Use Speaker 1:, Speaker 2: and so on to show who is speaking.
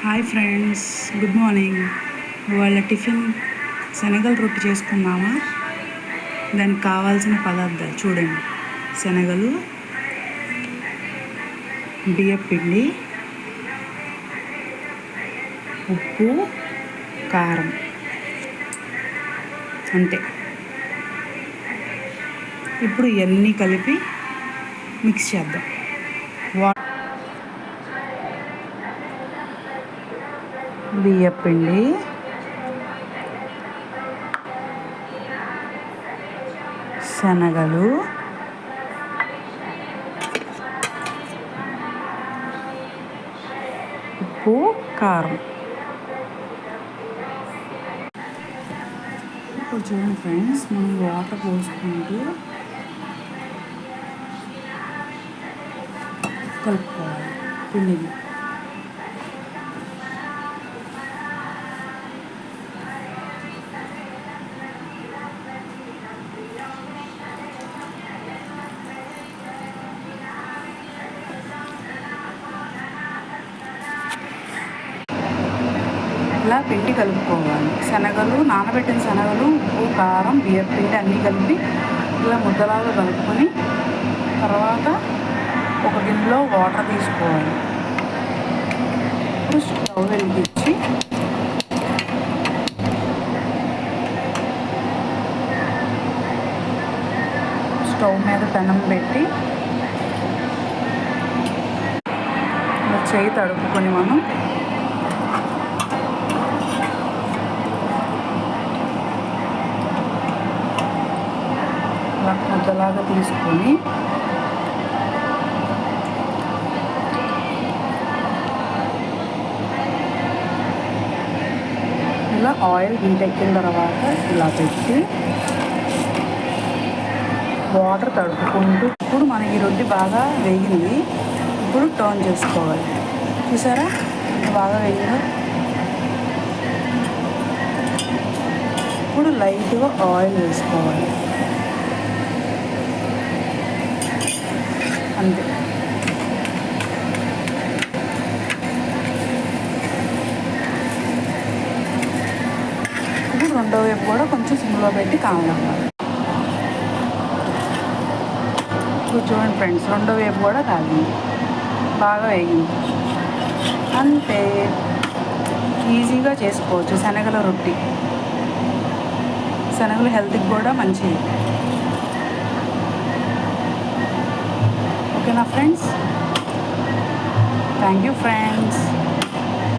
Speaker 1: Hi friends, good morning. ఇవాళ tiffin శనగల రొట్టె చేసుకుందామా? దానికి కావాల్సిన పదార్థాలు చూడండి. శనగలు, బియ్యపిండి, ఉప్పు, కారం, అంతే. ఇప్పుడు ఇవన్నీ కలిపి మిక్స్ చేద్దాం. బియ్యపిండి, శనగలు, ఉప్పు, కారం. ఇప్పుడు చూడండి ఫ్రెండ్స్, మనం వాటర్ పోసుకుంటూ కలుపుకోవాలి పిండిని. ఇలా పిండి కలుపుకోవాలి. శనగలు, నానబెట్టిన శనగలు, ఉప్పు, కారం, బియ్యపిండి అన్నీ కలిపి ఇలా ముద్దలాగా కలుపుకొని తర్వాత ఒక గిన్నెలో వాటర్ తీసుకోవాలి. ఇప్పుడు స్టవ్ వెలిగించి స్టవ్ మీద పెనం పెట్టి చేయి తడుపుకొని మనం ముద్దలాగా తీసుకొని ఇలా ఆయిల్ హీట్ ఎక్కిన తర్వాత ఇలా పెట్టి వాటర్ తడుపుకుంటూ, ఇప్పుడు మనకి రొట్టె బాగా వేగింది. ఇప్పుడు టర్న్ చేసుకోవాలి. చూసారా బాగా వేగిందో? ఇప్పుడు లైట్గా ఆయిల్ వేసుకోవాలి, అంతే. ఇప్పుడు రెండో వైపు కూడా కొంచెం సిమ్లో పెట్టి కావాలి. ఇప్పుడు చూడండి ఫ్రెండ్స్, రెండో వైపు కూడా కాగింది, బాగా వేగింది. అంతే, ఈజీగా చేసుకోవచ్చు శనగల రొట్టె. శనగలు హెల్త్కి కూడా మంచిది. ఓకేనా ఫ్రెండ్స్? Thank you friends.